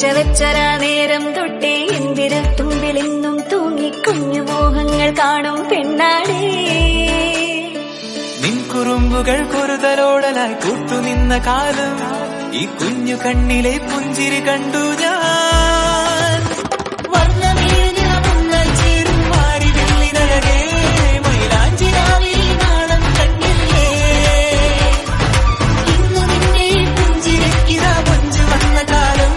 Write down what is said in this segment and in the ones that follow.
പിച്ചവെച്ചരാ നേരം തൊട്ടേ എന്തിരു തുമ്പിലെന്നും തൂങ്ങി കുഞ്ഞു മോഹങ്ങൾ കാണും പെണ്ണാടേ. നിൻ കുറുമ്പുകൾ കുറുതലോടലായി കൂട്ടുനിന്ന കാലം ഈ കുഞ്ഞു കണ്ണിലെ പുഞ്ചിരി കണ്ടു ഞാൻ. ചേരും മാറി വെള്ളിനഴകേ മൈലാഞ്ചിരാവിൽ നാളം കണ്ടില്ലേ. ഇന്നു നിന്നെ പുഞ്ചിരിക്കിതാ പഞ്ചു വന്ന കാലം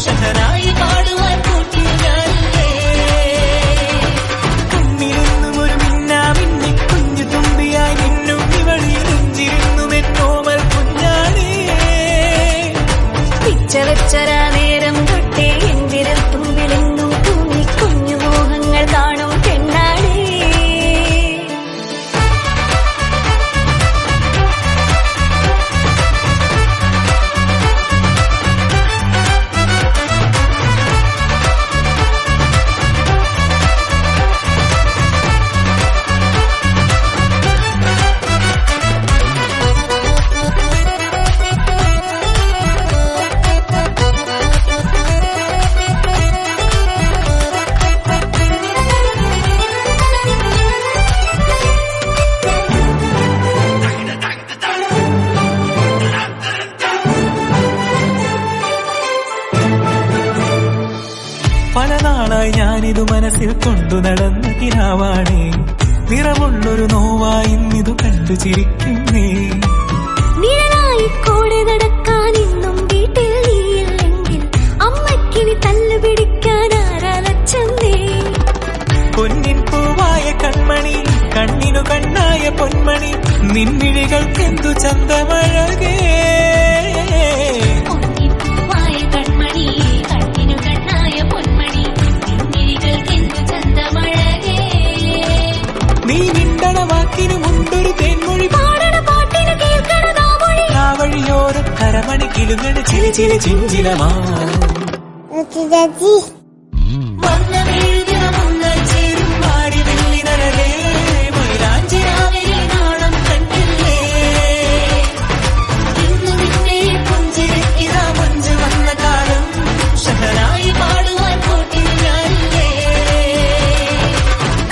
ഷഹനായി പാടുവാൻ കൂട്ടിയാലേ. കണ്ണിലെന്നും ഒരു മിന്നാ മിന്നി കുഞ്ഞു തുമ്പിയായി നിന്നും ഇവളിൽ നെഞ്ചിരുന്നു മെന്നോമൽ കുഞ്ഞാണേ. പിച്ചവെച്ചരാ നേരം തൊട്ടേ എന്തിരു തുമ്പിലെന്നും തൂങ്ങി കുഞ്ഞു മോഹങ്ങൾ കാണും പെണ്ണാടേ. പല നാളായി ഞാനിതു മനസ്സിൽ കൊണ്ടു നടന്ന കിനാവാണേ. നിറമുള്ളൊരു നോവായി ഇന്നിതു കണ്ടു ചിരിക്കുന്നേ. നിഴലായി കൂടെ നടക്കാൻ ഇന്നും വീട്ടിൽ നീയില്ലെങ്കിൽ അമ്മയ്ക്കിനി തല്ലുപിടിക്കാൻ ആരാലച്ചെന്നേ. പൊന്നിൻ പൂവായ കൺമണി കണ്ണിനു കണ്ണായ പൊന്മണി നിൻമിഴികൾക്കെന്തു ചന്തമഴകേ. നീ മിണ്ടണ വാക്കിനു മുണ്ടൊരു തേൻമൊഴി പാടണ പാട്ടിന് കേൾക്കണ നാമൊഴി ആ വഴിയോര കരമണി കിലുങ്ങണ ചിരി ചിരി ചിഞ്ചിലമാ. ചേരും മാറി വെള്ളിനഴകേ മൈലാഞ്ചിരാവിൽ നാളം കണ്ടില്ലേ. ഇന്നു നിന്നെ പുഞ്ചിരിക്കിതാ മഞ്ചു വന്ന കാലം ഷഹനായി പാടുവാൻ കൂട്ടിയാലേ.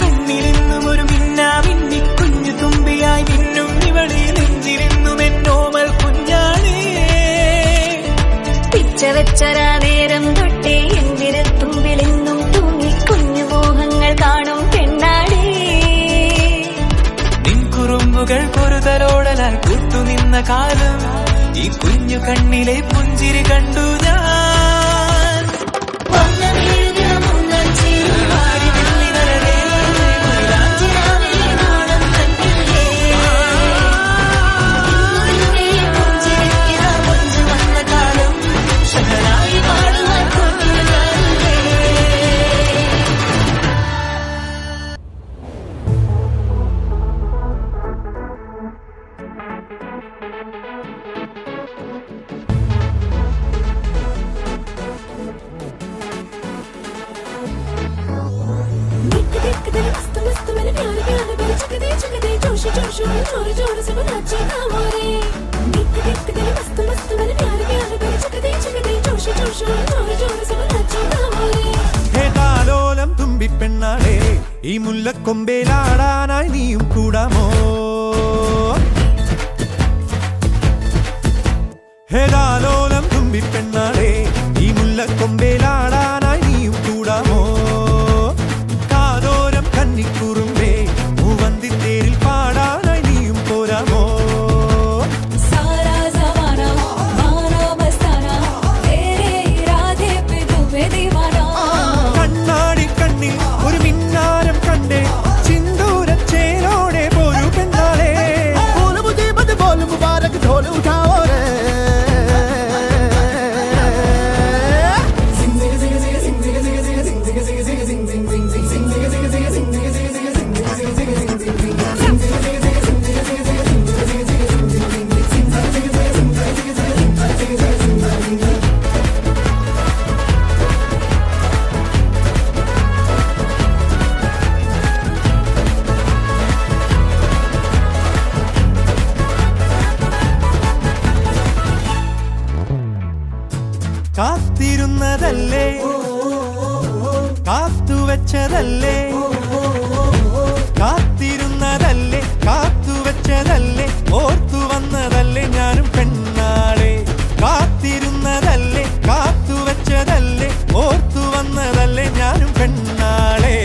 കണ്ണിലെന്നും ഒരു മിന്നാ മിന്നി കുഞ്ഞു തുമ്പിയായി മിന്നും ഇവളിൽ നെഞ്ചിരുന്നു മെന്നോമൽ കുഞ്ഞാണേ. പിച്ചവെച്ചരാ നേരം തൊട്ടേ എന്തിരു തുമ്പിലെന്നും തൂങ്ങി കുഞ്ഞു മോഹങ്ങൾ കാണും പെണ്ണാടേ. നിൻ കുറുമ്പുകൾ കുറുതലോടലായി കൂട്ടുനിന്ന കാലം ഈ കുഞ്ഞു കണ്ണിലെ പുഞ്ചിരി കണ്ടു ഞാൻ. ചേരും മാറി വെള്ളിനഴകേ മൈലാഞ്ചിരാവിൽ നാളം കണ്ടില്ലേ. ഇന്നു നിന്നെ പുഞ്ചിരിക്കിതാ പഞ്ചു വന്ന കാലം ഷഹനായി പാടുവാൻ കൂട്ടിയാലേ. ഹേതാലോലം തുമ്പിപ്പെണ്ണാളെ ഈ മുല്ലക്കൊമ്പേലാടാനായി നീയും കൂടാമോ. ഹേതാലോലം തുമ്പിപ്പെണ്ണാളെ ഈ മുല്ലക്കൊമ്പേലാടാനായി നീയും കൂടാമോ. കാതോരം കന്നിക്കുറുമ്പേ മൂവന്തിത്തേരിൽ പാടാനായി നീയും പോരാമോ. കണ്ണാടി കണ്ണിൽ ഒരു മിന്നാരം കണ്ടേ ചിന്തൂരച്ചേരോടെ പോരു പെണ്ണാളെ. मुबारक ढोल उठाओ रे. വെച്ചതല്ലേ, കാത്തിരുന്നതല്ലേ, കാത്തുവെച്ചതല്ലേ, ഓർത്തു വന്നതല്ലേ ഞാനും പെണ്ണാളെ. കാത്തിരുന്നതല്ലേ, കാത്തുവെച്ചതല്ലേ, ഓർത്തു വന്നതല്ലേ ഞാനും പെണ്ണാളെ.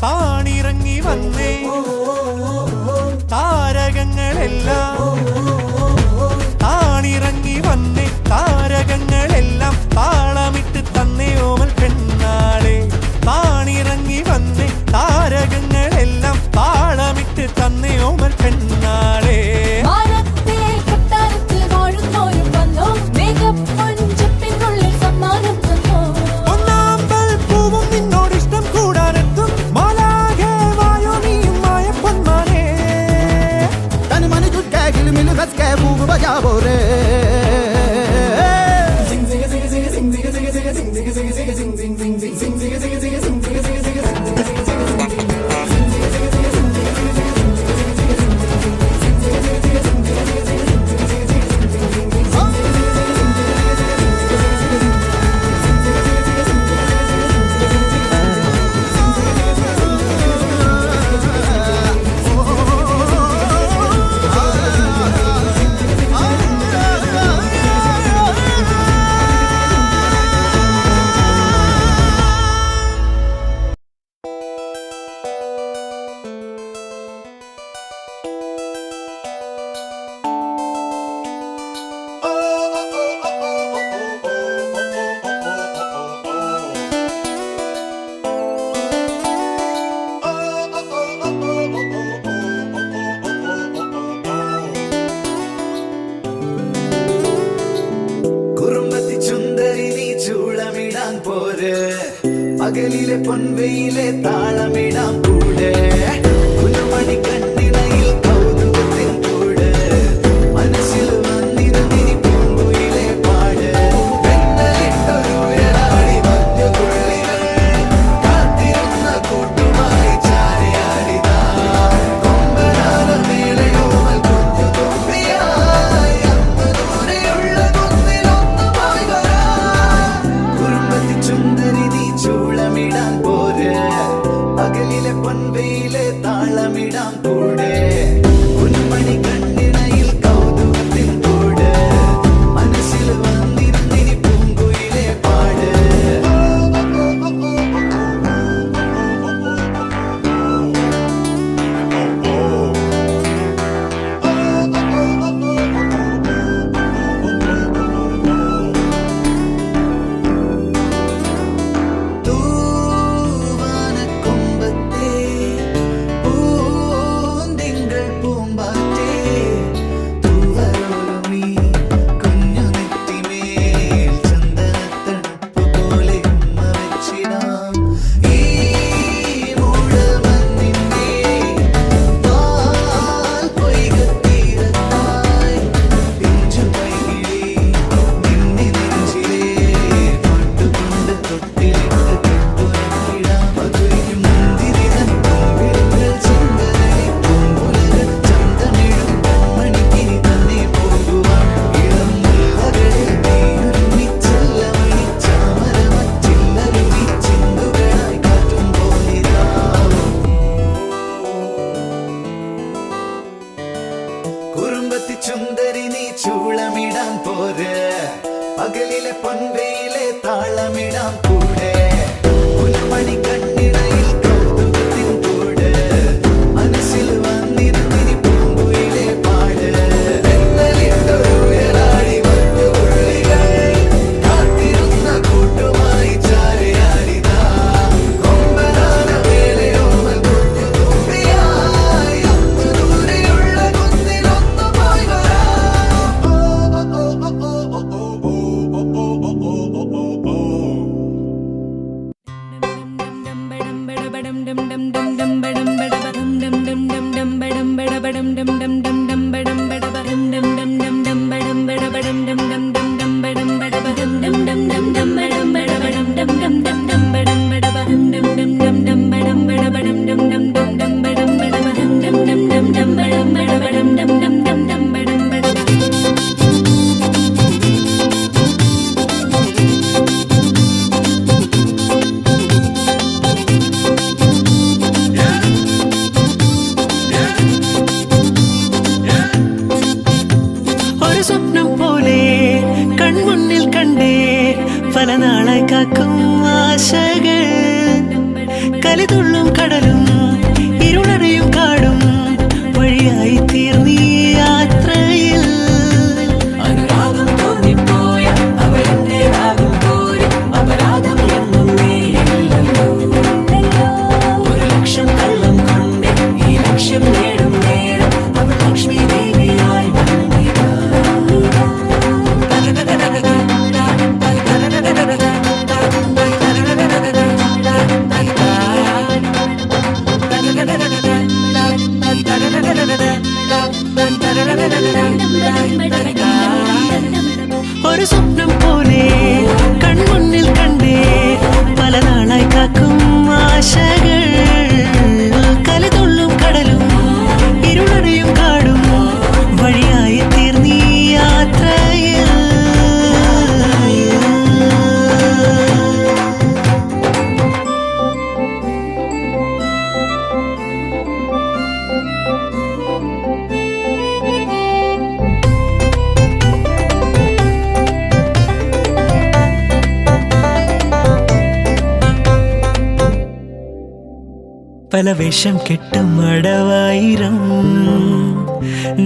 താണിറങ്ങി വന്നേ താരകങ്ങളെല്ലാം, താണിറങ്ങി വന്നേ താരകങ്ങളെല്ലാം, താളമിട്ട് തന്നേ ഓമൽ പെണ്ണാളെ. താണിറങ്ങി വന്നേ താരകങ്ങളെല്ലാം, താളമിട്ട് തന്നേ ഓമൽ പെണ്ണാളെ. പകലിലെ പൊൻവെയിലെ താളമിടാം കൂടെ, പുലമണി കണ്ണിണയിൽ കൗതുകത്തിൻ കൂടെ, മനസ്സിൽ വന്നിരുന്നിനി പൂങ്കുയിലെ പാട്. വെണ്ണലിട്ടൊരുയരാടി മഞ്ഞുതുള്ളികൾ കാത്തിരുന്ന കൂട്ടുമായി ചാരിയാടിതാ. കൊമ്പനാന മേളയോമൽ കുഞ്ഞു തുമ്പിയായി അങ്ങ് ദൂരെയുള്ള കുന്നിലൊന്നുമായി വരാം. കുറുമ്പത്തി ചുന്ദരി നീ ചൂളമിടാൻ പോര്, പകലിലെ പൊൻവെയിലെ താളമിടാം കൂടെ, പൊന്മണി കണ്ണിണയിൽ കൗതുകത്തിൻ കൂടെ, മനസ്സിൽ വന്നിരുന്നിനി പൂങ്കുയിലെ പാട്. തൂവാനക്കൊമ്പത്തെ പൂന്തിങ്കൾ പൂമ്പാറ്റേ, തൂവലോലുമീ കുഞ്ഞു നെറ്റിമേൽ ചന്ദനത്തണുപ്പ് പോലെ ഉമ്മ വെച്ചിടാം. ഈ മൂടൽമഞ്ഞിന്റെ പാൽ പൊയ്കത്തീരത്തായി പിഞ്ചു പൈകിളി നിന്നെ നെഞ്ചിലെ പാട്ടുകൊണ്ട് തൊട്ടിലിട്ട് കെട്ടുറക്കിടാം. മധുരിക്കും മുന്തിരിതൻ പൂവിളികൾ ചെങ്കരളി പൂങ്കുലകൾ ചന്തമിഴും കൺമണിക്കിനി തന്നെ പോകുവാൻ. ഇളം മുല്ലകളിൽ നീയൊരുമി ചെല്ലമണി ചാമരമച്ചില്ലരുമി ചിന്തുകളായി കാറ്റും പോലിതാവും. കുറുമ്പത്തി ചുന്ദരി നീ ചൂളമിടാൻ പോര്, പകലിലെ പൊൻവെയിലെ താളമിടാം കൂടെ, പുലമണി കണ്ണിണയിൽ കൗതുകത്തിൻ കൂടെ, മനസ്സിൽ വന്നിരുന്നിനി പൂങ്കുയിലെ പാട്. വെണ്ണലിട്ട ഒരു സ്വപ്നം പോലെ കൺമുന്നിൽ കണ്ടേ പല നാളായി കാക്കും ആശകൾ കലിതുള്ളും കടലും ഇരുളടയും കാടും വഴിയായി തീർന്നീ യാത്രയിൽ അനുരാഗം തോന്നിപ്പോയ അവരെന്റേതാകും പോലും അപരാധം എന്നും നീയില്ലല്ലോ ഒരു ലക്ഷം കള്ളം കൊണ്ട് ഈ ലക്ഷ്യം നേടും നേരം അവൾ ലക്ഷ്മി ദേവിയായി വന്നിതാ ഒരു സ്വപ്നം പോലെ കൺമുന്നിൽ കണ്ടേ പല നാളായി കാക്കും ആശകൾ കലിതുള്ളും കടലും ഇരുളടയും കാടും വഴിയായി തീർന്നീ യാത്രയിൽ പല വേഷം കെട്ടും അടവായിരം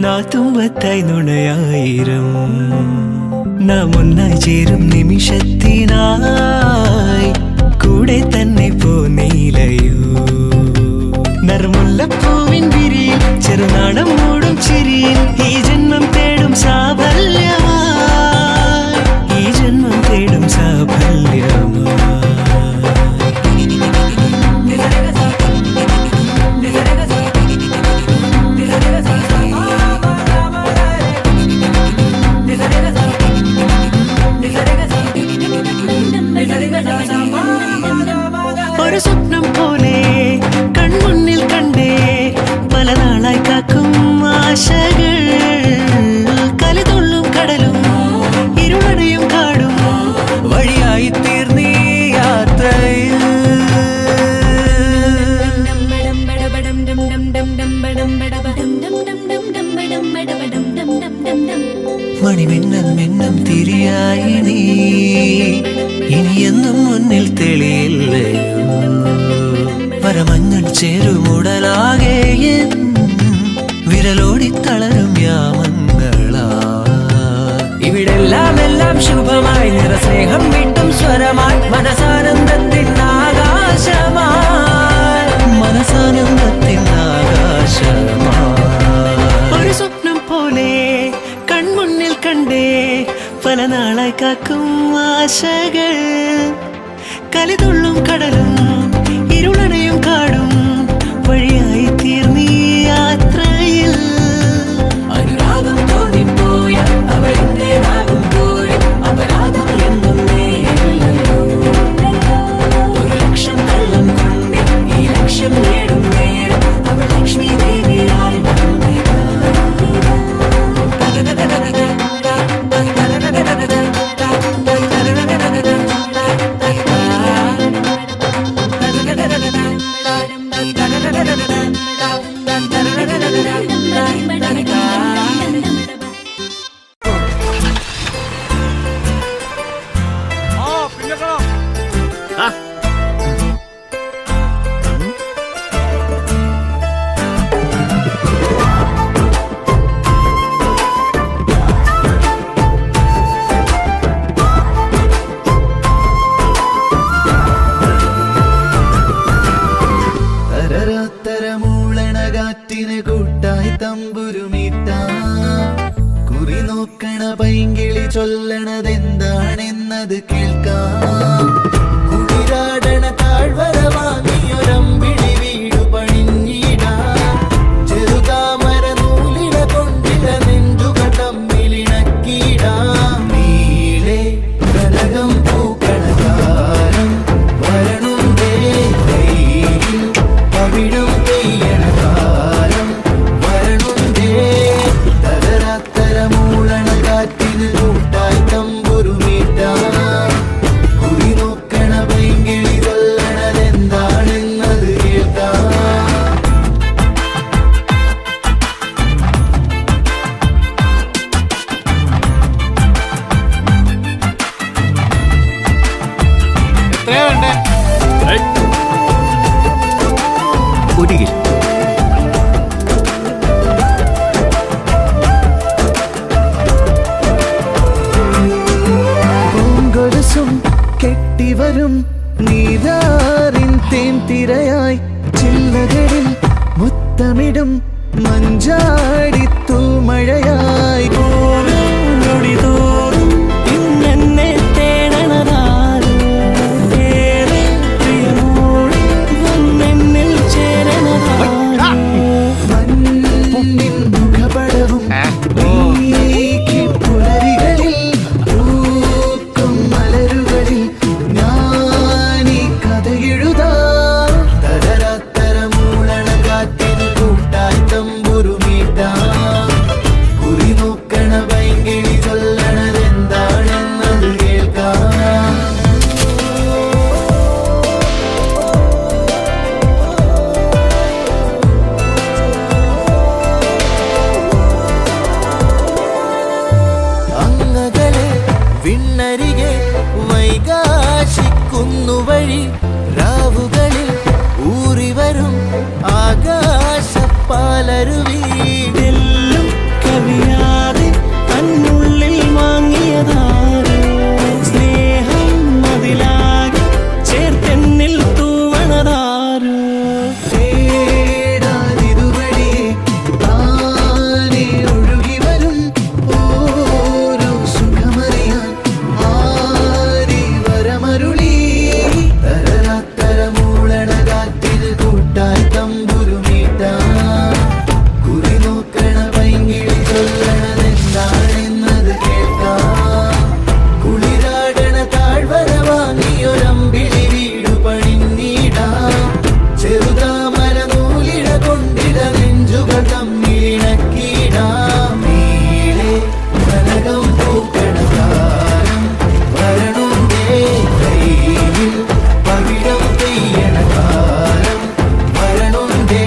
നാത്തുമ്പത്തായി നുണയായിരം നാം ഒന്നായി ചേരും നിമിഷത്തിനായി കൂടെ തന്നെ പോന്നീലയോ നറുമുല്ലപ്പൂവിൻ വിരിയിൽ ചെറുനാടം മൂടും ചിരിയിൽ ഈ ജന്മം തേടും സാഫല്യമായി ഈ ജന്മം തേടും സാഫല്യമായി ഒരു സ്വപ്നം പോലെ കൺമുന്നിൽ കണ്ടേ പല നാളായി കാക്കും ആശകൾ കലിതുള്ളും കടലും ഇരുളടയും കാടും വഴിയായി തീർന്നീ യാത്രയിൽ മണിമിന്നം മിന്നം തിരിയായി നീ ഇനിയെന്നും മുന്നിൽ തെളിയില്ലയോ പരമഞ്ഞൾ ചേരുമുടലാകെ വിരലോടി തളരും യാമങ്ങളാ ഇവിടെല്ലാം എല്ലാം ശുഭമായി നിറസ്നേഹം വീട്ടും സ്വരമായി മനസാനന്ദത്തിൻ ആകാശമായി മനസാനന്ദത്തിൻ ആകാശമായി ഒരു സ്വപ്നം പോലെ കൺമുന്നിൽ കണ്ടേ പല നാളായി കാക്കും ആശകൾ കലിതുള്ളും കടലും ഇരുളടയും കാടും വഴിയായി തീർന്നീ യാത്രയിൽ അനുരാഗം തോന്നിപ്പോയ അവരെന്റേതാകും പോലും അപരാധം എന്നും നീയില്ലല്ലോ ഒരു ലക്ഷം കള്ളം കൊണ്ട് ഈ ലക്ഷ്യം നേടും നേരം അവൾ ലക്ഷ്മി ദേവിയായി വന്നിതാ തരമൂളണകാറ്റിന് കൂട്ടായി തമ്പുരുമീട്ട കുറി നോക്കണ പൈങ്കിളി ചൊല്ലണതെന്താണെന്നത് കേൾക്കാം കുളിരാടണ താഴ്വര വാങ്ങിയൊരമ്പിളി വീടു പണിഞ്ഞിടാം ചെറുതാമര നൂലിട കൊണ്ടിട നെഞ്ചുകൾ തമ്മിലിണക്കിടാം നീളെ കനകം പൂക്കളകാരം വരണുണ്ടേ കൈയിൽ പവിഴം പെയ്യണ കാലം വരണുണ്ടേ തരത്തരമൂളണ കാറ്റിന് കൂട്ടായി തമ്പുരുമീട്ട കുറി നോക്കണ പൈങ്കിളി കൊല്ലണതെന്താണെന്നത് കേൾക്കാം തിരയായി ചില്ലകളിൽ മുത്തമിടും മഞ്ചാടിത്തു മഴയായി തോറും ഇന്നെന്നെ തേടണതാരോ ഏറെ പ്രിയമോടെ വന്നെന്നിൽ ചേരണതാരോ മണ്ണിൻ മുഖപടവും നീക്കി പുലരികളിൽ പൂക്കും മലരുകളിൽ ഞാനീ കഥയെഴുതാം തരത്തരമൂളണ കാറ്റിന് കൂട്ടായി തമ്പുരുമീട്ടാം കുറി നോക്കണ പൈങ്കിളി ചൊല്ലണതെന്താണെന്നത് കേൾക്കാം അങ്ങകലെ വിണ്ണരികെ വൈകാശിക്കുന്നു വഴി രാവുകളിൽ ഊറിവരും ആകാശപ്പാലരുവി എല്ലാം കവിയാതെ തന്നുള്ളിൽ വാങ്ങിയതാരോ സ്നേഹം മതിലാകെ ചേർത്തെന്നിൽ തൂവണതാരോ തേടാതിരുവഴിയെ താനേ ഒഴുകി വരും ഓരോ സുഖമറിയാൻ ആരി വരമരുളി തരത്തരമൂളണ കാറ്റിന് കൂട്ടായി തമ്പുരുമീട്ടാം കുറി നോക്കണ പൈങ്കിളി ചൊല്ലണതെന്താണെന്നത് കേൾക്കാം കുളിരാടണ താഴ്വര വാങ്ങിയൊരമ്പിളി വീടു പണിഞ്ഞിടാം ചെറുതാമര നൂലിട കൊണ്ടിട നെഞ്ചുകൾ തമ്മിലിണക്കിടാം നീളെ കനകം പൂക്കണ കാലം വരണുണ്ടേ കയ്യിൽ പവിഴം പെയ്യണ കാലം വരണുണ്ടേ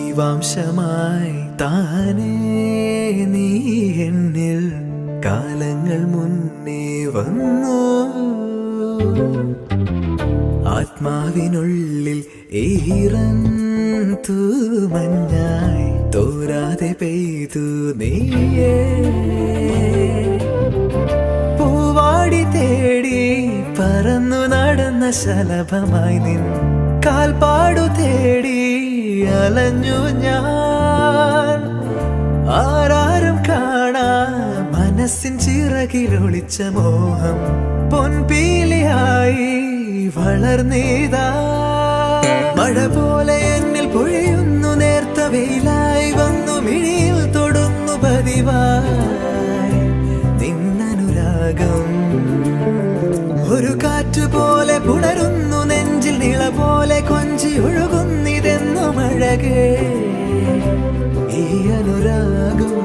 ജീവാംശമായി താനേ നീ എന്നിൽ കാലങ്ങൾ മുന്നേ വന്നു ആത്മാവിനുള്ളിൽ ഈറൻ തൂമഞ്ഞായി തോരാതെ പെയ്തു നീയേ പൂവാടി തേടി പറന്നു നടന്ന ശലഭമായി നിൻ കാൽപ്പാടു തേടി അലഞ്ഞു ഞാൻ ആരാരും കാണാ മനസ്സിൻ ചിറകിലൊളിച്ച മോഹം പൊൻപീലിയായി വളർന്നീതാ മഴ പോലെ എന്നിൽ പൊഴിയുന്നു നേർത്ത വെയിലായി വന്നു മിഴിയിൽ തൊടുന്നു പതിവായി നിന്നനുരാഗം ഒരു കാറ്റ് പോലെ പുണരുന്നു നെഞ്ചിൽ നിള പോലെ കൊഞ്ചി ഒഴുകുന്നിതെന്നു മഴകേ ഈ അനുരാഗം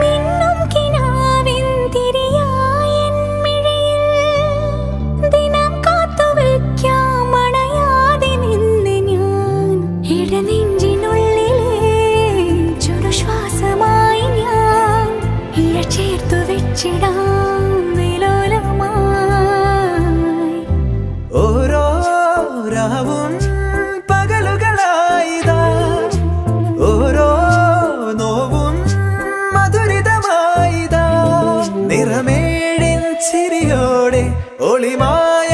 മിന്നും കിനാവിൻ തിരിയായെൻ മിഴിയിൽ ദിനം കാത്തുവയ്ക്കാം അണയാതെ നിന്ന് ഞാൻ ഇടനെഞ്ചിനുള്ളിലെ ചുടുശ്വാസമായി ഞാൻ ഇഴ ചേർത്തു വെച്ചിടാം വിലോലമായി ഓരോ രാവും പകലുകളായിതാ ഓരോ നോവും മധുരിതമായിതാ നിറമേഴിൻ ചിരിയോടെ ഒളിമായ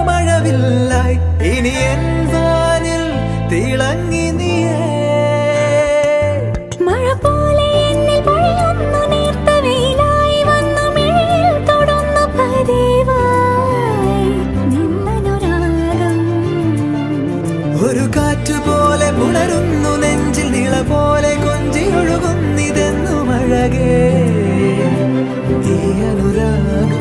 മഴവില്ലായി ഇനി എൻ വാനിൽ തിളങ്ങി നീയേ മഴ പോലെ എന്നിൽ പൊഴിയുന്നു നേർത്ത വെയിലായി വന്നു മിഴിയിൽ തൊടുന്നു പതിവായി നിന്നനുരാഗം ഒരു കാറ്റ് പോലെ പുണരുന്നു നെഞ്ചിൽ നിള പോലെ കൊഞ്ചി ഒഴുകുന്നിതെന്നു മഴകേ ഈ അനുരാഗം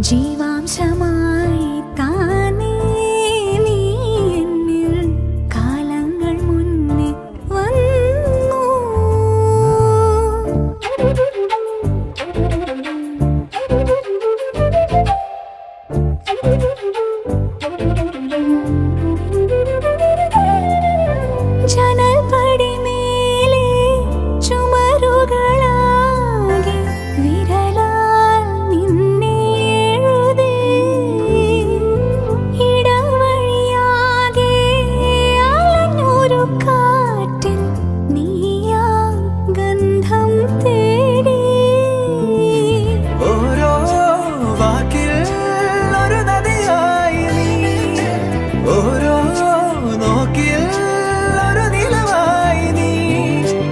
ജീവാംശമായി താനേ നീ എന്നിൽ കാലങ്ങൾ മുന്നേ വന്നു. ജനൽപടിമേലെ ചുമരുകളാകെ വിരലാൽ നിന്നെ എഴുതി. ഇടവഴിയാകെ അലഞ്ഞൊരു കാറ്റിൽ നീയാ ഗന്ധം തേടി. ഓരോ വാക്കിൽ ഒരു നദിയായി നീ, ഓരോ നോക്കിൽ ഒരു നിലവായി നീ.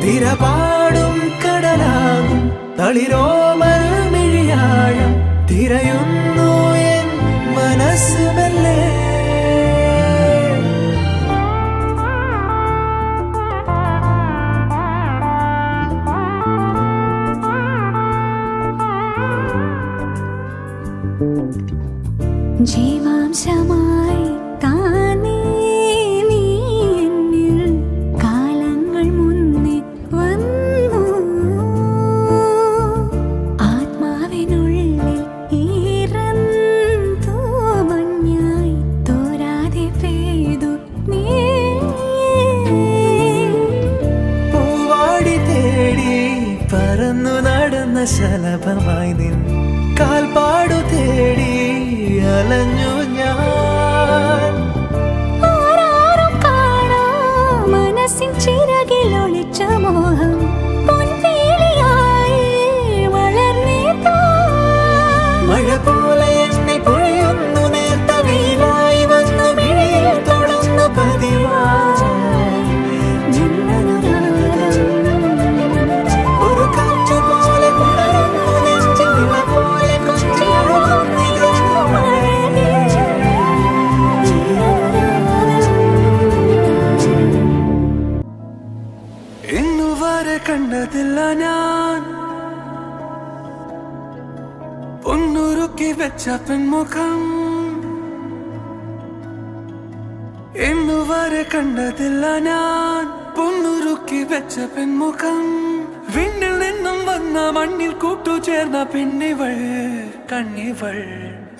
തിരപാടും കടലാകും തളിരോമൽ മിഴിയാഴം തിരയുന്നു എൻ മനസ്സുമല്ലേ. ജീവാംശമായി താനേ നീ എന്നിൽ കാലങ്ങൾ മുന്നേ വന്നു. ആത്മാവിനുള്ളിൽ ഈറന്തോ മഞ്ഞായി തോരാതെ പെയ്തു നീ. പൂവാടി തേടി പറന്നു നടന്ന ശലഭമായി നിൻ കാൽപ്പാടു തേടി അലഞ്ഞു ഞാൻ. ആരാരും കാണാ മനസ്സിൻ ചിറകിൽ ഒളിച്ച മോഹം പൊൻപേലിയായി വളർന്നേതാ. മഴ പോലെ എന്നെ പൊഴിയുന്നു നേർത്ത വെയിലായി വന്നു മിഴിയിൽ തൊടുന്നു പതിവായി. ഒരു കാറ്റ് പോലെ പുണരുന്നു നെഞ്ചിൽ ഇവ പോലെ കൊഞ്ചിയൊഴുകുന്നു ഇന്നുവരെ കണ്ടതില്ല ഞാൻ പൊന്നുരുക്കി വെച്ച പെൺമുഖം. ഇന്നുവരെ കണ്ടതില്ല ഞാൻ പൊന്നുരുക്കി വെച്ച പെൺമുഖം. വിണ്ണിൽ നിന്നും വന്ന മണ്ണിൽ കൂട്ടുചേർന്ന പെണ്ണിവൾ കണ്ണിവൾ.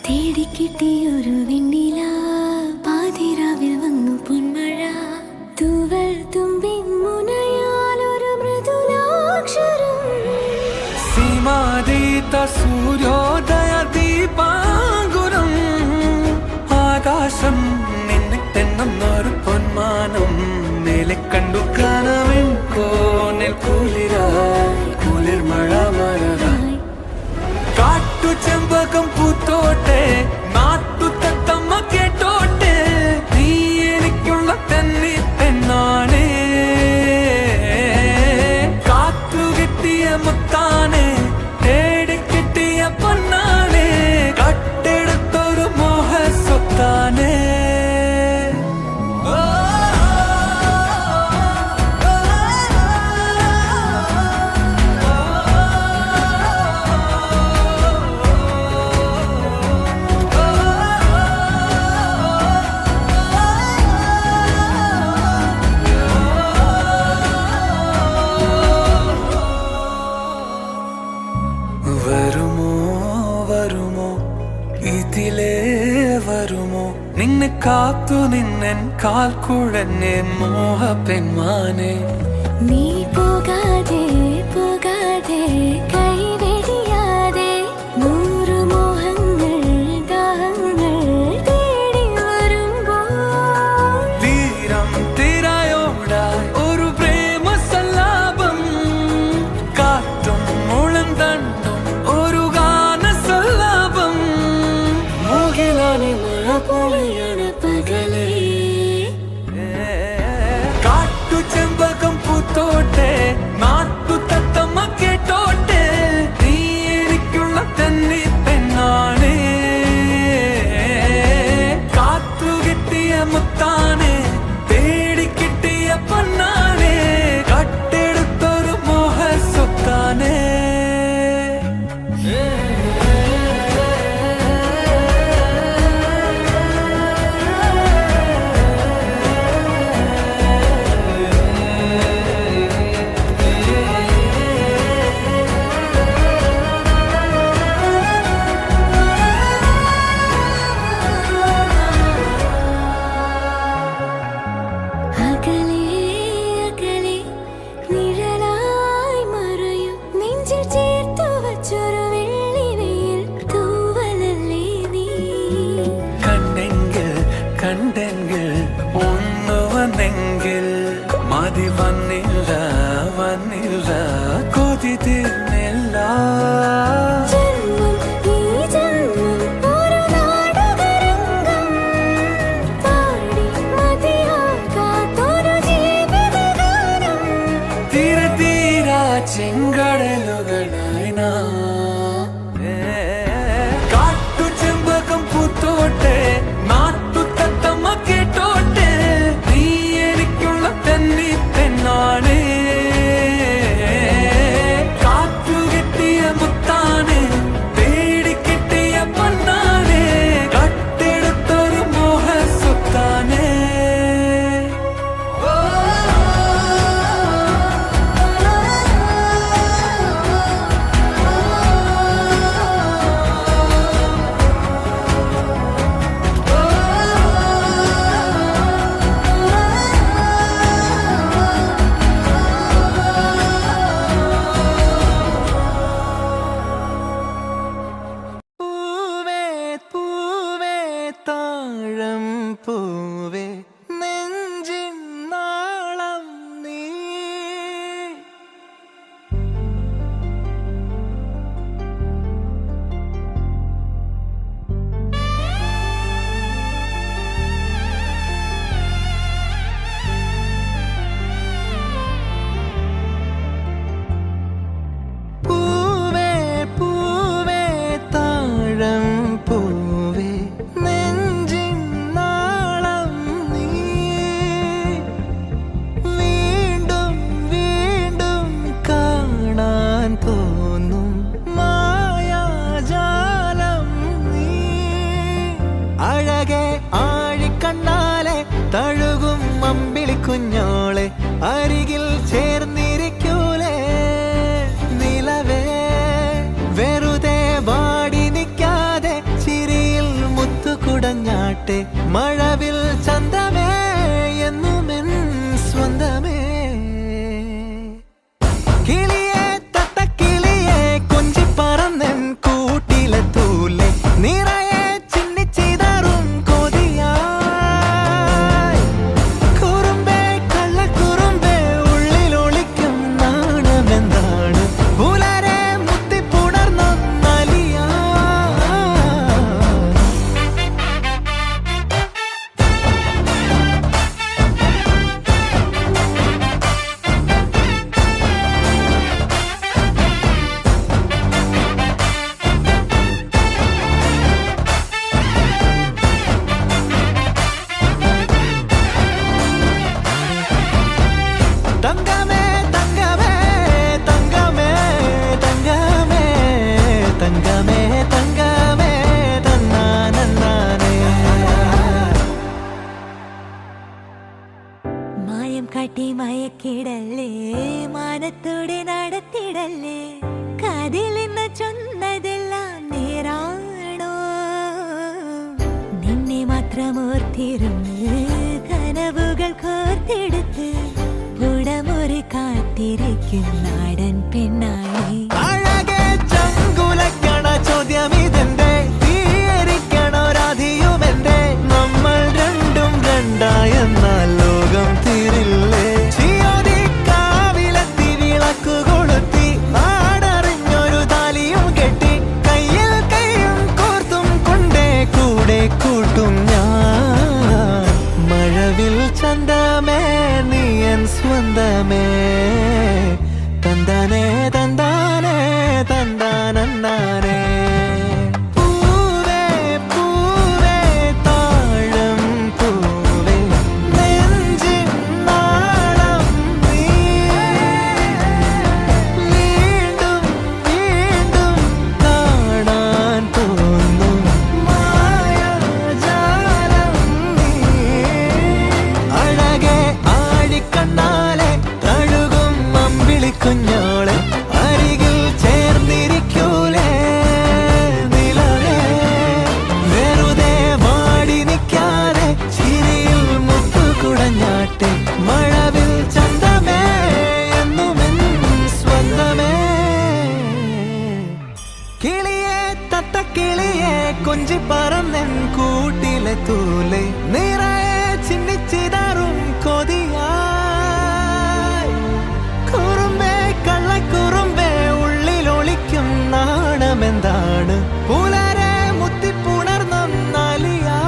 തേടിക്കിട്ടിയൊരു വെണ്ണില പാതിരാവിൽ വന്നു പൊന്മഴ. തൂവൽ തുമ്പിൻ മുനയാലൊരു മൃദുലാക്ഷരം. സീമാതീത സൂര്യോദയ ദീപാങ്കുരം. ആകാശം നിന്നിട്ടെന്നൊരു പൊന്മാനം മേലെ കണ്ടു കനവിൻ കോണിൽ കുളിരായി കുളിർ മഴ മലരായി. കാട്ടു ചെമ്പകം പൂത്തോട്ടെ നാട്ടു തത്തമ്മ കേട്ടോട്ടെ. നീ എനിക്കുള്ള തന്നി പെണ്ണാണേ. കാത്തു കിട്ടിയ മുത്താനെ തേടി കിട്ടിയ പൊന്നാനെ. കട്ടെടുത്തൊരു മോഹ സ്വത്താനെ. വരുമോ വരുമോ ഇതിലേ വരുമോ നിന്നെ കാത്തു നിന്നൻ കാൽക്കുഴന്നെ മോഹ പെൺമാനെ. നീ പോകാതെ പോകാതെ കൈവെടിയാതെ നൂറു മോഹങ്ങൾ ദാഹങ്ങൾ തേടി വരുമ്പോൾ. തീരം തിരയോടായി ഒരു പ്രേമ സല്ലാപം. കാറ്റും മുളം തണ്ടും ഒരു ഗാന സല്ലാപം. മുകിലാനി മഴ പൊളിയണ പകലേ. കാട്ടു ചെമ്പകം പൂത്തോട്ടെ നാട്ടു തത്തമ്മ കേട്ടോട്ടെ. നീ എനിക്കുള്ള തന്നി പെണ്ണാണേ. കാത്തു കിട്ടിയ മുത്താനെ തേടി കിട്ടിയ പൊന്നാനെ. കട്ടെടുത്തൊരു മോഹ സ്വത്താനെ. നെഞ്ചിൽ ചേർത്തു വച്ചൊരു വെള്ളിവെയിൽ തൂവലല്ലേ നീ. കണ്ടെങ്കിൽ കണ്ടെങ്കിൽ ഒന്നു വന്നെങ്കിൽ മതി വന്നില്ല വന്നില്ല കൊതി തീർന്നില്ല. ജന്മം ഈ ജന്മം ഒരു നാടകരംഗം പാടി മതിയാകാത്തൊരു ജീവിതഗാനം. തീരെ തീരാ ചെങ്കടലുകളായി കാട്ടു ചെമ്പകം പൂത്തോട്ടെ നാട്ടു തത്തമ്മ കേട്ടോട്ടെ നീ എനിക്കുള്ള തന്നി പെണ്ണാണ്. കാറ്റു കെട്ടിയ മുത്താണ് തേടി കെട്ടിയ പൊന്നാണ് കട്ടെടുത്തൊരു മോഹ സ്വത്താണ്. പൂവേ പൂവേ താഴം പൂവേ നെഞ്ചിൻ നാളം നീ. പൂവേ പൂവേ താഴം പൂവേ നെഞ്ചിൻ നാളം നീ. വീണ്ടും വീണ്ടും കാണാൻ തോന്നും മായാജാലം നീ. അഴകെ ആഴിക്കണ്ണാലെ തഴുകും അമ്പിളി കുഞ്ഞോളെ അരികിൽ ചേർന്നിരിക്കൂലേ നിലവേ. വെറുതെ വാടി നിൽക്കാതെ ചിരിയിൽ മുത്തുകുടഞ്ഞാട്ടെ മഴവിൽ ചന്തമേ എന്നുമെൻ സ്വന്തമേ. കിളിയെ തത്തക്കിളിയെ കൊഞ്ചി പറന്നൻ കൂട്ടിലെത്തൂലെ നിറയെ ചിന്നിച്ചിതറും കൊതിയായി. കുറുമ്പേ കള്ളക്കുറുമ്പേ ഉള്ളിലൊളിക്കും നാണമെന്താണ് പുലരെ മുത്തിപ്പുണർന്നൊന്നലിയാ. തങ്കമേ തങ്കമേ തങ്കമേ തങ്കമേ തങ്കമേ തങ്കമേ തന്നാനേ. മായം കാട്ടി മയക്കിടല്ലേ മാനത്തോടെ നടത്തിടല്ലേ കാതിലെന്ന് ചൊന്നതെല്ലാം നേരാണോ. നിന്നെ മാത്രം ഓർത്തിരുന്ന് കനവുകൾ കോർത്തെടുത്ത് പുടമുറി കാത്തിരിക്കും നാടൻ പെണ്ണായി. അഴകെ ചങ്കുലക്കണ ചോദ്യമിതെന്റെ തീയരിക്കണ രാധിയുമെന്റെ നമ്മൾ രണ്ടും രണ്ടായെന്നാൽ ലോകം തീരില്ലേ. ചിയോദിക്കാവിലെത്തി വിളക്കു കൊളുത്തി നാടറിഞ്ഞൊരു താലിയും കെട്ടി കയ്യിൽ കൈയും കോർത്തും കൊണ്ടേ കൂടെ കൂട്ടും ഞാൻ. മഴവിൽ ചന്തമേ നീ എൻ സ്വന്തമേ തന്താനേ കിളിയെ കൊഞ്ചി പറന്നെൻ കൂട്ടിലെ തൂലെ നിറയെ ചിന്നിച്ചിതാറും കൊതിയായി കുറുമ്പേ കള്ളക്കുറുമ്പേ ഉള്ളിലൊളിക്കും നാണമെന്താണ് പുലരെ മുത്തിപ്പുണർന്നാലിയാ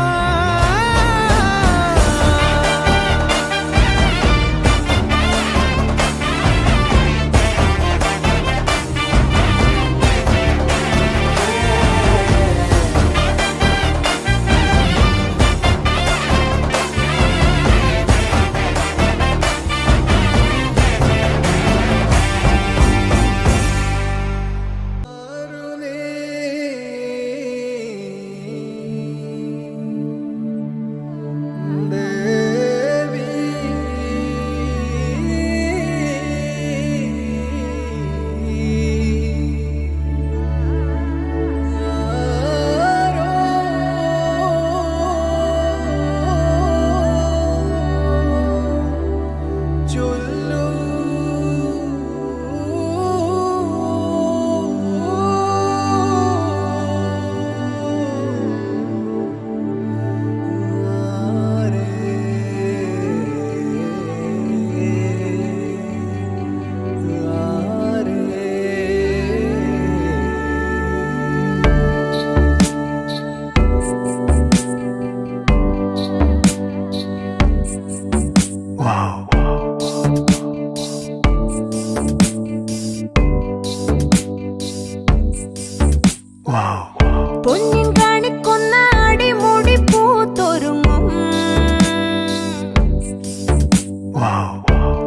പൊന്നിൻ കാണിക്കുന്ന അടിമുടി പൂത്തൊരുങ്ങും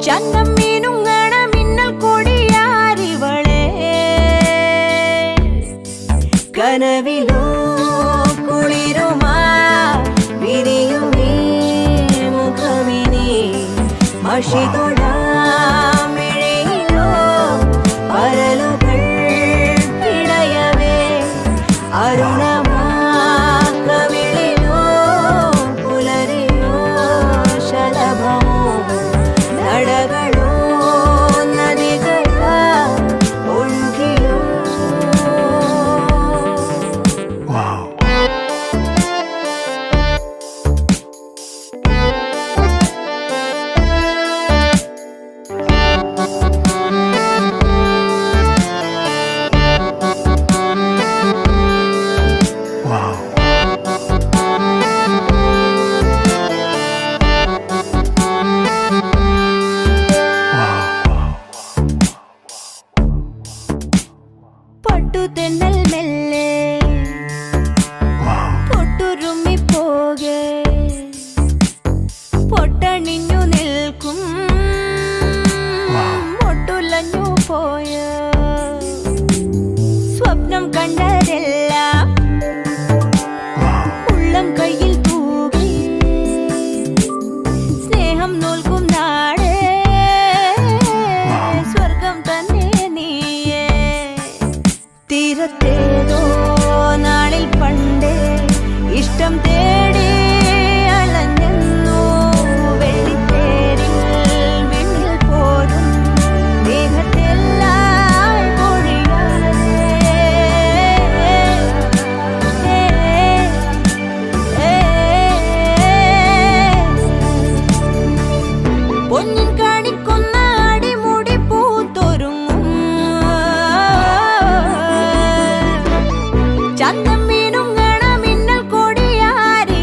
ചന്തം മീനുങ്ങണ മിന്നൽ കൊടിയാരിവളെ കനവിലോ കുളിരുമാ വിരിയും നീ മുഖമിനി മഷിതൊടാമിഴിയിലോ പരലുകൾ പിടയവേ അരുണമാകവിളിലോ പുലരിയോ ശലഭമോ നടകളോ നദികളാ ഒഴുകിയോ പട്ടുതെന്നൽ മെല്ലെ പൊട്ടുരുമ്മി പോകെ പൊട്ടണിഞ്ഞു നിൽക്കും ഒട്ടുലഞ്ഞു പോയ സ്വപ്നം കണ്ടതെല്ലാം ഉള്ളം കയ്യിൽ തൂകി സ്നേഹം നോൽക്കും നാടേ സ്വർഗം തന്നെ നീയേ തീരത്തേതോ നാളിൽ പണ്ടേ ഇഷ്ടം തേടി അലഞ്ഞെന്നു വെള്ളിത്തേരിൽ വിണ്ണിൽ പോരും മേഘത്തെല്ലാം പൊഴിയാതെ പൊന്നിൻ കാണിക്കുന്ന അടിമുടി പൂത്തൊരുങ്ങും ചന്തം മീനുങ്ങണ മിന്നൽ കൊടിയാരി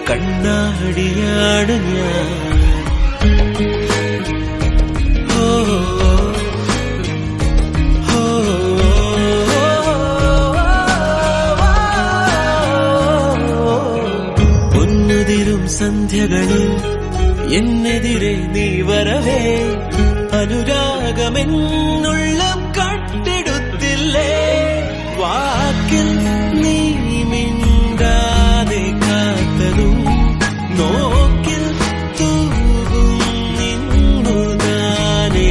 കണ്ണാടിയാണ് ഞാൻ. പൊന്നുതിരും സന്ധ്യകളിൽ എന്നെതിരെ നീ വരവേ, അനുരാഗമെന്നുള്ളം കട്ടെടുത്തില്ലേ. വാക്കിൽ നീ മിണ്ടാതെ കാത്തതും നോക്കിൽ തൂകും നിന്നുതാനേ.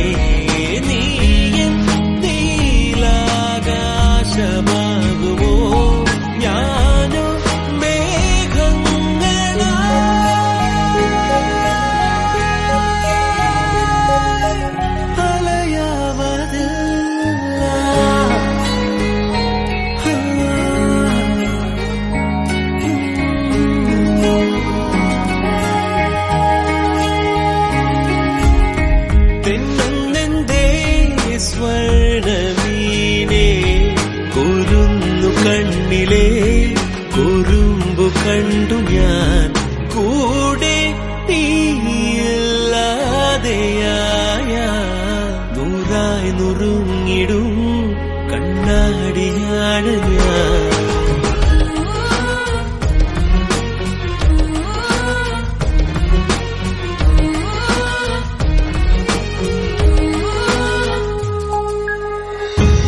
നീയൻ നീലാകാശമാകുമോ, ഞാനോ മേഘങ്ങളാ. സ്വർണമീനെ കുരുന്നു കണ്ണിലെ കുറുമ്പു കണ്ടു ഞാൻ, കൂടെ നീയില്ലാതെയായ നൂറായി നുറുങ്ങിടും കണ്ണാടിയാണ് ഞാൻ.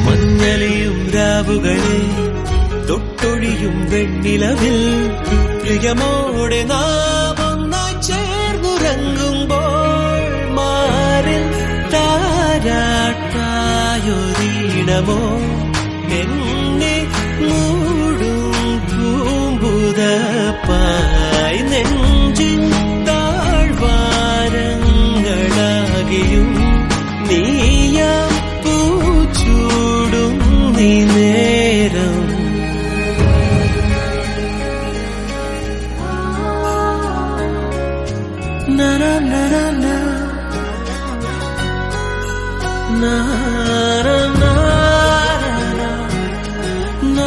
മഞ്ഞളിയും രാവുകളെ തൊട്ടൊഴിയും വെണ്ണിലവിൽ പ്രിയമോടെ നാം ഒന്നായി ചേർന്നുറങ്ങുമ്പോൾ മാറിൽ താരാട്ടായൊരീണമോ എന്നെ മൂടും പൂമ്പുതപ്പായി. നെഞ്ചിൻ താഴ്വാരങ്ങളാകെയും നീയാം പൂച്ചൂടും നീ നേരം. na na na na na na na na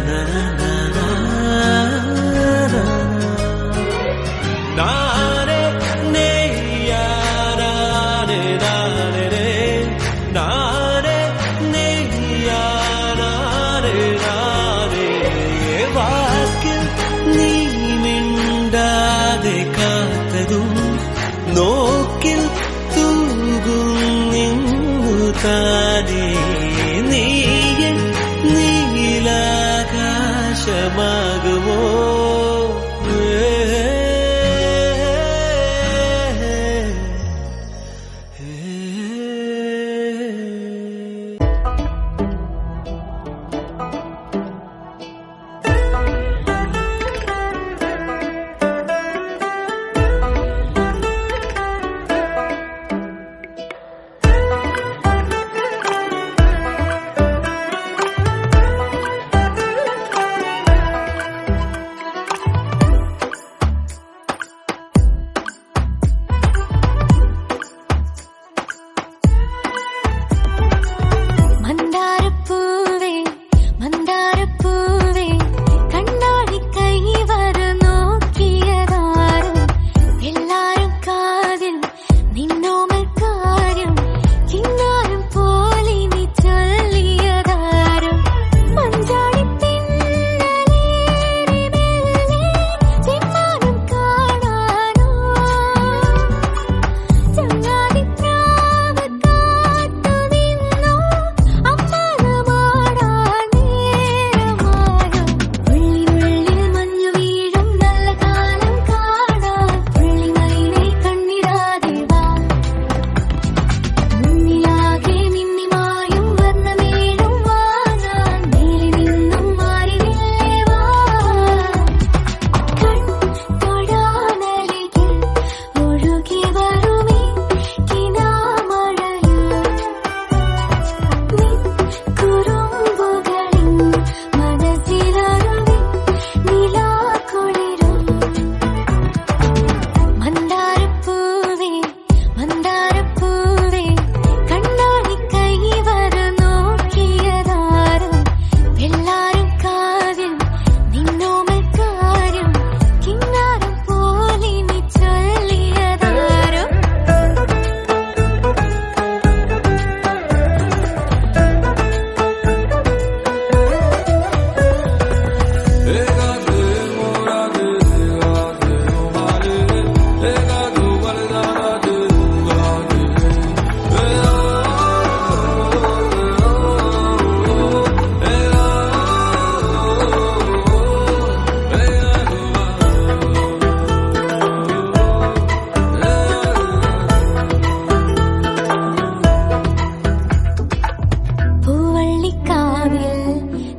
na na na. നോക്കിൽ തൂകും നിന്നുതാനേ. നീയൻ നീലാകാശമാകുമോ.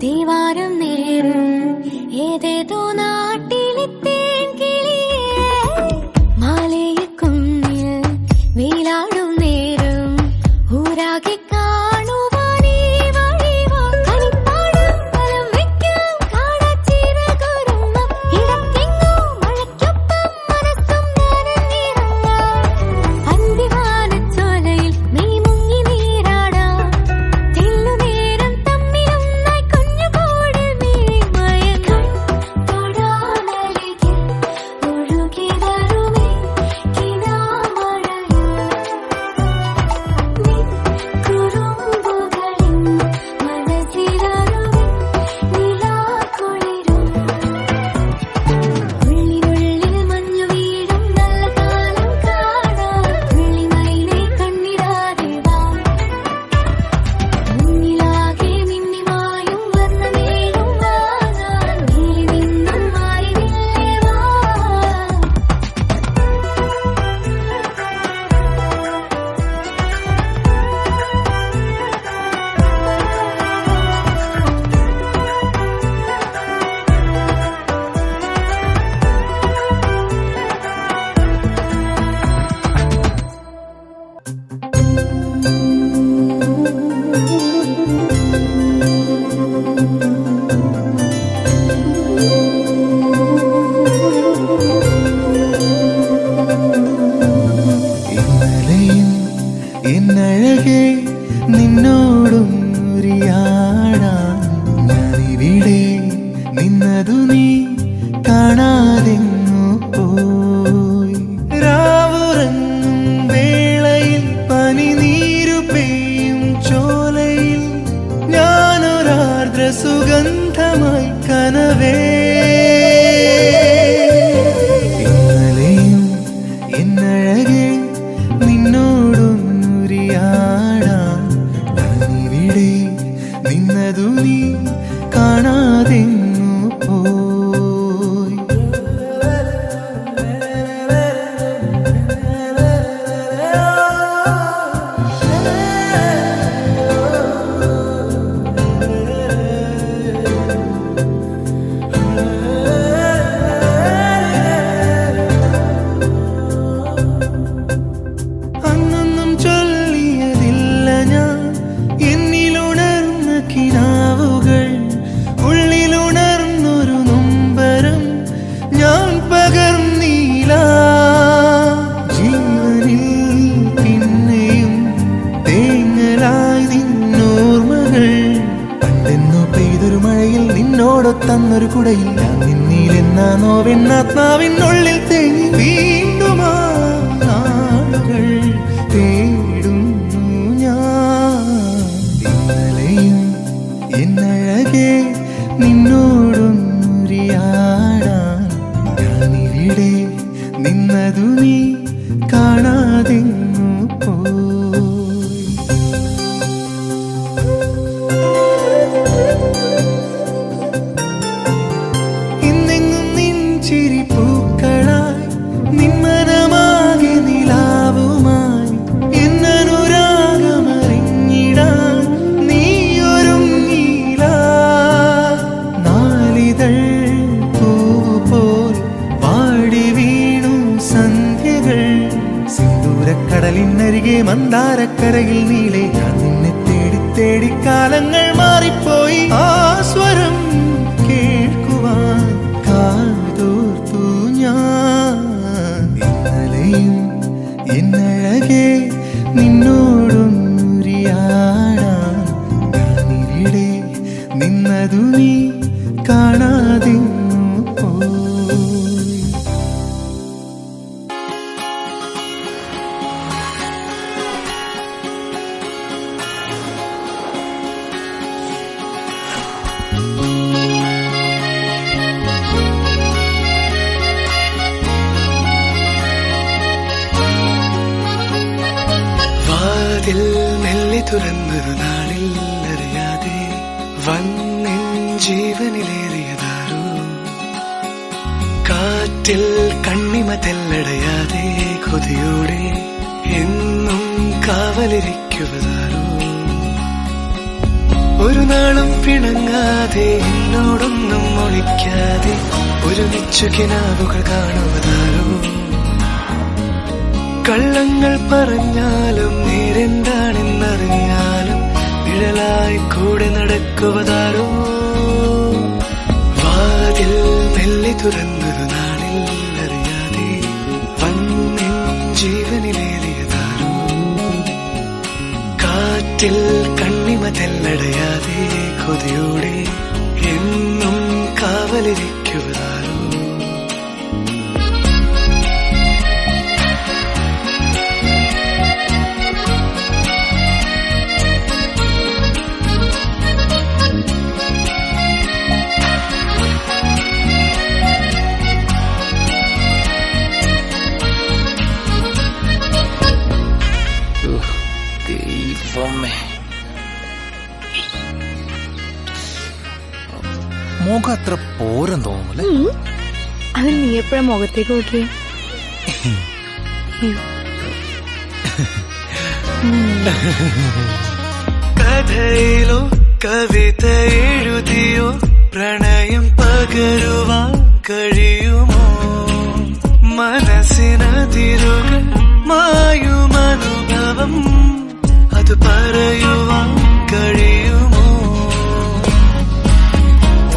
തേവാരം നേരം ഏതേതോ നാട്ടിലെത്തേൻ കിളിയേ മാലയക്കുന്നിൽ വേലാടും നേരം ഊരാകെ കാണുവാനേ വഴിവാ കളിപ്പാടും വലം വയ്ക്കും കാടച്ചിറകൊരുമ്മ ഇടത്തെങ്ങോ മഴയ്ക്കൊപ്പം മനസ്സും നനഞ്ഞിറങ്ങാം അന്തിവാനച്ചോലയിൽ മെയ് മുങ്ങി നീരാടാം തെല്ലുനേരം തമ്മിലൊന്നായി കുഞ്ഞുകൂടി മയക്കം തൊടാനരികിൽ ഒഴുകി വരുമേ കിനാമഴയിൽ കുറുമ്പുകളിൻ മനസ്സിലൊരുമേ നിലാക്കുളിരും ഉള്ളിനുള്ളിൽ മഞ്ഞു വീഴും നല്ല കാലം കാണാൻ വിളിമയിലെ കണ്ണിടാതെ വാ മുന്നിലാകെ മിന്നിമായും വർണ്ണമേഴും വാങ്ങാൻ നീലി നിന്നും മാറിവില്ലേ വാ ഇന്നലെയും എന്നഴകെ നിന്നോടും ഉരിയാടാൻ ഞാനിവിടെ നിന്നതു നീ കാണാതെങ്ങു പോയി രാവുറങ്ങും വേളയിൽ പനിനീരു പെയ്യും ചോലയിൽ ഞാനൊരാർദ്ര സുഗന്ധമായി കനവേ ഇന്നലെയും എന്നഴകെ നിന്നോടും ഉരിയാടാൻ ഞാനിവിടെ നിന്നതു നീ കാണാതെങ്ങു പോയി അന്നൊന്നും ചൊല്ലിയതില്ല ഞാൻ എന്നിലുണർന്ന കിനാവുകൾ ഉള്ളിലുണർന്നൊരു നൊമ്പരം ഞാൻ പകർന്നീല ജീവനിൽ പിന്നെയും തേങ്ങലായി നിന്നോർമ്മകൾ പണ്ടെന്നോ പെയ്തൊരു മഴയിൽ നിന്നോടൊത്തന്നൊരു കുടയിൽ ഞാൻ നിന്നിലെന്നാ നോവെന്നാത്മാവിനുള്ളിൽ തേങ്ങി വീണ്ടും ആ നാളുകൾ തേടുന്നു ഞാൻ ഇന്നലെയും എന്നഴകെ നിന്നോടും ഉരിയാടാൻ ഞാനിവിടെ നിന്നതു നീ കാണാതെങ്ങു പോയി ഇന്നെങ്ങും നിൻ ചിരി പൂക്കളായി നിന്മനമാകെ നിലാവുമായി എന്നനുരാഗമറിഞ്ഞിടാൻ നീയൊരുങ്ങീല നാലിതൾ പൂവുപോൽ പാടി വീണു സന്ധ്യകൾ സിന്ദൂരക്കടലിനരികെ മന്ദാരക്കരയിൽ നീളെ ഞാൻ നിന്നെ തേടി തേടി കാലങ്ങൾ മാറിപ്പോയി ആ സ്വരം കേൾക്കുവാൻ കാതോർത്തു ഞാൻ ഇന്നലെയും എന്നഴകെ നിന്നോടും ഉരിയാടാൻ ഞാനിവിടെ നിന്നതു നീ കാണാതെങ്ങു പോയി വാതിൽ മെല്ലെ തുറന്നൊരു നാളിൽ അറിയാതെ വന്നെൻ ജീവനിലേറിയതാരോ കാറ്റിൽ കണ്ണിമ തെല്ലടയാതെ കൊതിയോടെ എന്നും കാവലിരിക്കുവതാരോ ഒരു നാളും പിണങ്ങാതെ എന്നോടൊന്നും ഒളിക്കാതെ ഒരുമിച്ചു കിനാവുകൾ കാണുവതാരോ. കള്ളങ്ങൾ പറഞ്ഞാലും നേരെന്താണെന്നറിഞ്ഞാലും നിഴലായി കൂടെ നടക്കുവതാരോ. വാതിൽ മെല്ലെ തുറന്നൊരു നാളിൽ അറിയാതെ വന്നിൻ ജീവനിലേറിയതാരോ. കാറ്റിൽ കണ്ണിമ തെല്ലടയാതെ കൊതിയോടെ എന്നും കാവലിരിക്കുവതാരോ. മുഖം അത്ര പോരം തോന്നുമല്ലേ? അത് നീ എപ്പോഴാ മുഖത്തേക്ക് നോക്കിയേ? കഥയിലോ കവിത എഴുതിയോ പ്രണയം പകരുവാൻ കഴിയുമോ? മനസ്സിനതിരുകൾ മായുമനുഭവം അത് പറയുവാൻ കഴിയുമോ?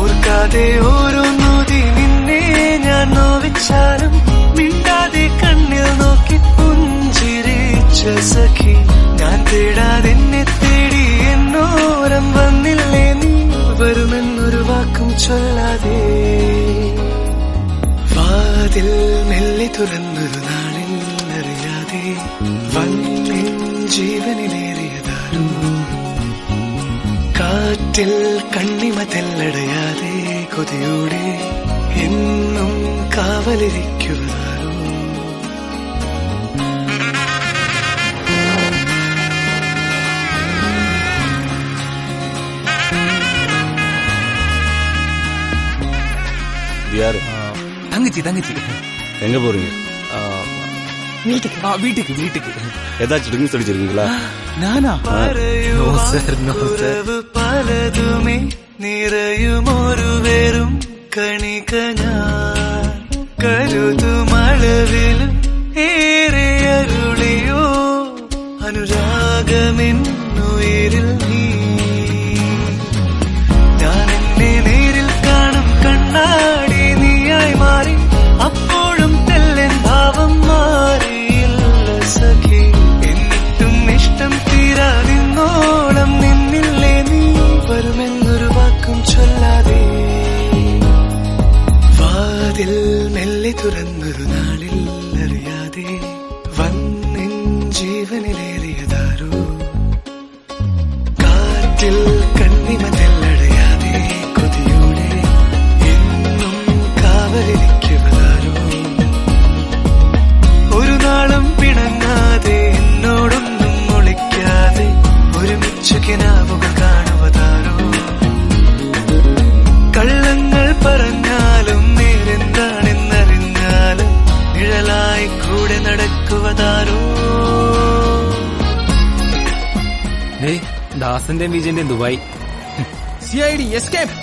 ഓർക്കാതെ ഓരോ നോതി നിന്നെ ഞാൻ നോവിച്ചാലും മിണ്ടാതെ കണ്ണിൽ നോക്കി പുഞ്ചിരിച്ച സഖി. ഞാൻ തേടാതെ എന്നെ തേടി എന്നോരം വന്നില്ലേ നീ, വരുമെന്നൊരു വാക്കും ചൊല്ലാതെ. വാതിൽ മെല്ലെ തുറന്നൊരു നാളിൽ അറിയാതെ വന്നിൻ ജീവനിലേറിയതാരോ. കാറ്റിൽ കണ്ണിമ തെല്ലടയാതെ കൊതിയോടെ എന്നും കാവലിരിക്കുവതാരോ. தங்கச்சி தங்கச்சி எங்க போறீங்க? வீட்டுக்கு வீட்டுக்கு. ஏதாச்சும் ட்ரிங்க்ஸ் அடிச்சிருக்கீங்களா? நானா? No sir, no sir. പലതുമേ നിറയുമൊരു വെറും കണിക ഞാൻ കരുതുമളവിലും ഏറെ അരുളിയോ അനുരാഗമെന്നുയിരിൽ നീ. ഞാൻ എന്നെ നേരിൽ കാണും കണ്ണാടി നീയായി മാറി, അപ്പോഴും തെല്ലൻ ഭാവം മാറിയില്ല സഖി. എന്നിട്ടും ഇഷ്ടം തീരാതിന്നോളം നിന്നില്ലേ നീ, വരുമെന്നൊരു വാക്കും ചൊല്ലാതെ. വാതിൽ മെല്ലെ തുറന്നൊരു നാളിൽ അറിയാതെ വന്നിൻ ജീവനിലേറിയതാരോ. കാറ്റിൽ കണ്ണിമ തെല്ലടയാതെ കൊതിയോടെ എന്നും കാവലിരിക്കുവതാരോ. ഒരു നാളും പിണങ്ങാതെ എന്നോടൊന്നും ഒളിക്കാതെ ഒരുമിച്ചു കിനാവുകൾ കാണുവതാരോ. കള്ളങ്ങൾ പറഞ്ഞാലും നേരെന്താണെന്നറിഞ്ഞാലും നിഴലായി കൂടെ നടക്കുവതാരോ. ദാസന്റെ വിജയന്റെ ദുബായ്. CID escape.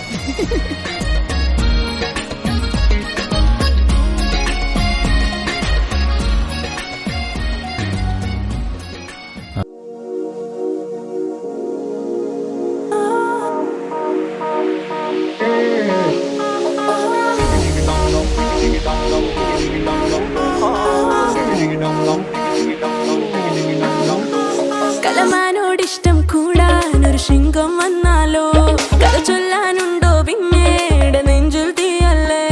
കലമാനോടിഷ്ടം കൂടാനൊരു ശൃംഗം വന്നാലോ, കഥ ചൊല്ലാനുണ്ടോ പിന്നീട് നെഞ്ചിൽ തീയല്ലേ.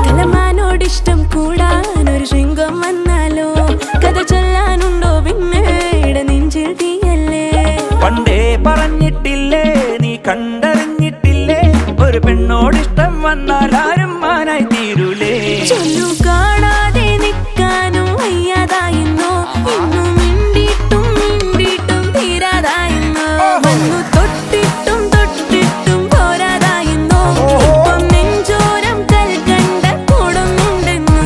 കലമാനോടിഷ്ടം കൂടാനൊരു ശൃംഗം വന്നാലോ, കഥ ചൊല്ലാനുണ്ടോ പിന്നീട് നെഞ്ചിൽ തീയല്ലേ. പണ്ടേ പറഞ്ഞിട്ടില്ലേ നീ കണ്ടറിഞ്ഞിട്ടില്ലേ, ഒരു പെണ്ണോടിഷ്ടം വന്നാൽ ആരും മാനായി തീരൂലേ. ചൊല്ലു കാണാതെ നിൽക്കാനും വയ്യാതായെന്നോ, ഇന്നു മിണ്ടിയിട്ടും മിണ്ടിയിട്ടും തീരാതായെന്നോ, വന്നു തൊട്ടിട്ടും തൊട്ടിട്ടും പോരാതായെന്നോ, ഇപ്പം നെഞ്ചോരം കൽക്കണ്ട കൂടുന്നുണ്ടെന്നോ.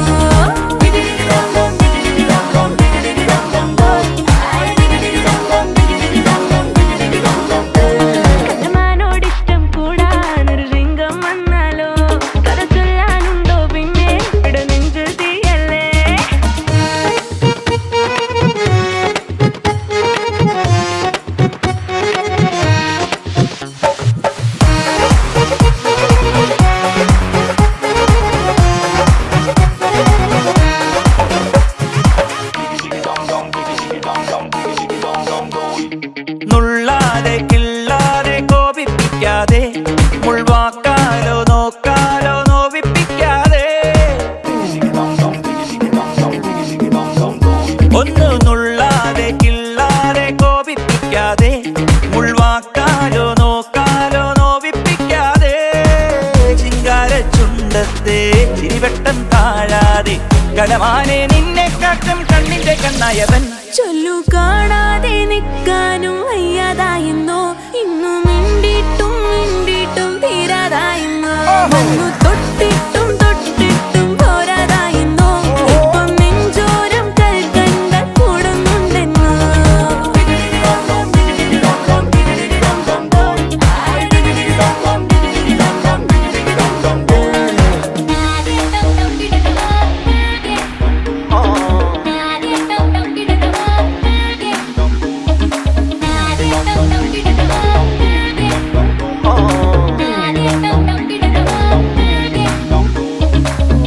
വിളിക്കാതെ മുൾവാക്കാലോ നോക്കാലോ നോവിപ്പിക്കാതെ ചിങ്കാര ചുണ്ടത്തെ ചിരിവട്ടം താഴാതെ കടമാനെ നിന്നെ കാട്ടും കണ്ണിന്റെ കണ്ണായവൻ ചൊല്ലു കാണാതെ നിൽക്കാനും വയ്യാതായെന്നോ ഇന്നു മിണ്ടിട്ടും മിണ്ടിട്ടും തീരാതായെന്നോ വന്നു തൊട്ടിട്ടും തൊട്ടിട്ടും പോരാതായെന്നോ ഇപ്പം നെഞ്ചോരം കൽക്കണ്ട കൂടുന്നുണ്ടെന്നോ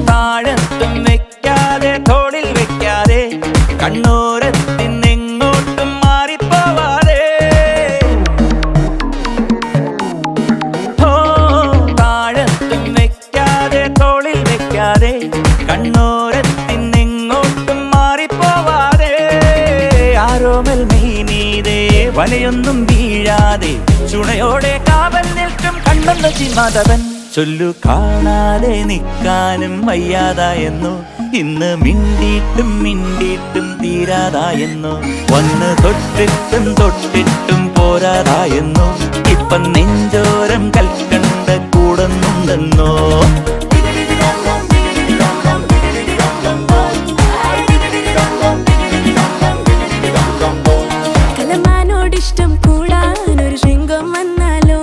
താഴത്തും വെക്കാതെ തോളിൽ വെക്കാതെ കണ്ണോരത്തിന്നെങ്ങോട്ടും മാറിപ്പോവാതെ ഓ താഴത്തും വെക്കാതെ തോളിൽ വെക്കാതെ കണ്ണോരത്തിന്നെങ്ങോട്ടും മാറിപ്പോവാതെ ആരോമൽ മെയ്നീതേ വലയൊന്നും വീഴാതെ ചുണയോടെ കാവൽ നിൽക്കും കണ്ണൊന്ന് ചിന്മാതവൻ ചൊല്ലു കാണാതെ നിൽക്കാനും വയ്യാതായെന്നു ഇന്ന് മിണ്ടിയിട്ടും മിണ്ടിയിട്ടും തീരാതായെന്നു വന്ന് തൊട്ടിട്ടും തൊട്ടിട്ടും പോരാതായെന്നു ഇപ്പം നെഞ്ചോരം കൽക്കണ്ട കൂടുന്നുണ്ടെന്നോ കലമാനോടിഷ്ടം കൂടാനൊരു ശൃംഗം വന്നാലോ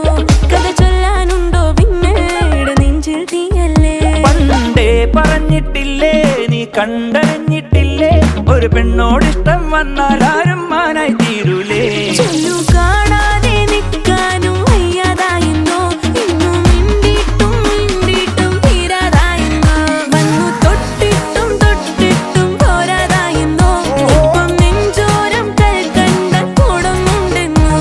കഥ ചൊല്ലാനുണ്ടോ പിന്നീട് നെഞ്ചിൽ തീയല്ലേ പണ്ടേ പറഞ്ഞിട്ടില്ലേ നീ കണ്ടറിഞ്ഞിട്ടില്ലേ ഒരു പെണ്ണോടിഷ്ടം വന്നാൽ ആരും മാനായി തീരൂലേ ചൊല്ലു കാണാതെ നിൽക്കാനും വയ്യാതായെന്നോ ഇന്നു മിണ്ടിട്ടും മിണ്ടിട്ടും തീരാതായെന്നോ വന്നു തൊട്ടിട്ടും തൊട്ടിട്ടും പോരാതായെന്നോ ഇപ്പം നെഞ്ചോരം കൽക്കണ്ട കൂടുന്നുണ്ടെന്നോ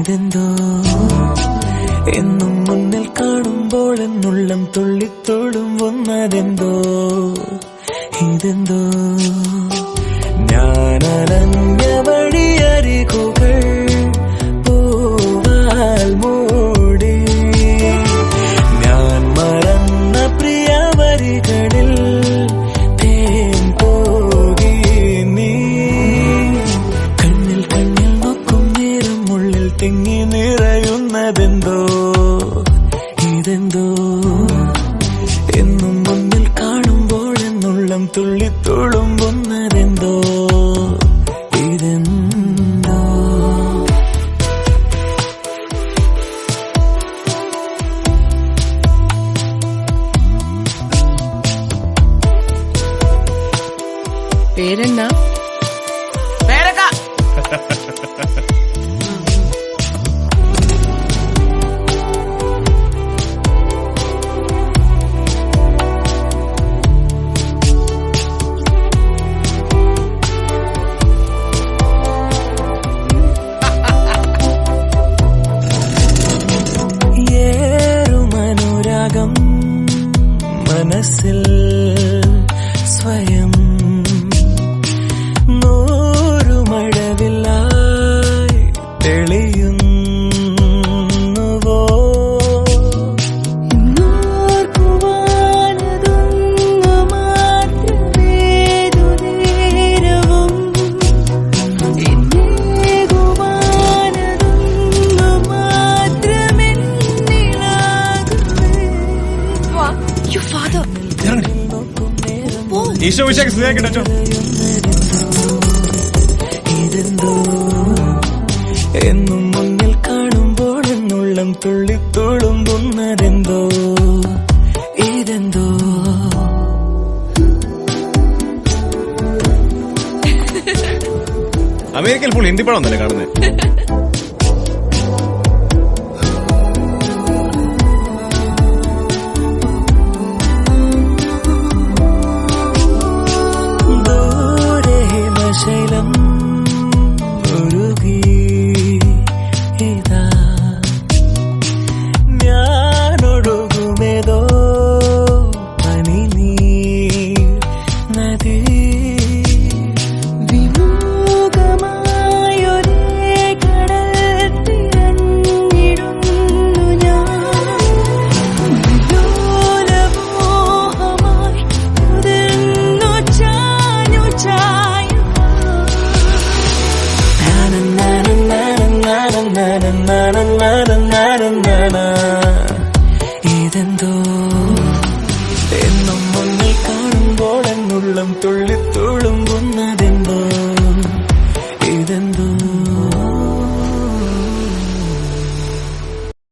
ഇതെന്തോ എന്നും മുന്നിൽ കാണുമ്പോൾ എന്നുള്ളം തുള്ളിത്തുളുമ്പുന്നതെന്തോ ഇതെന്തോ ഞാനനഞ്ഞ വഴിയരികുകൾ പൂവാൽ മൂടി ഞാൻ മറന്ന പ്രിയവരികളിൽ തേൻ പോകി നീ കണ്ണിൽ കണ്ണിൽ നോക്കും നേരം ഉള്ളിൽ തിങ്ങി നിറയുന്നതെന്തോ ഇതെന്തോ എന്നും മുന്നിൽ കാണുമ്പോൾ എന്നുള്ളം തുള്ളിത്തുളുമ്പുന്നതെന്തോ ഇതെന്തോ പേരെന്നാ? ഏറുമനുരാഗം മനസ്സിൽ സ്വയം നൂറുമഴവില്ലായി തെളിയുന്നുവോ ഈശോ വിശേഷം സ്നേഹിക്കട്ടോ. ഇതെന്തോ എന്നും മുന്നിൽ കാണുമ്പോൾ എന്നുള്ളം തുള്ളിത്തുളുമ്പുന്നതെന്തോ ഇതെന്തോ അമേരിക്കയിൽ ഫുൾ ഹിന്ദി പടം ഒന്നല്ലേ കാണുന്നത്?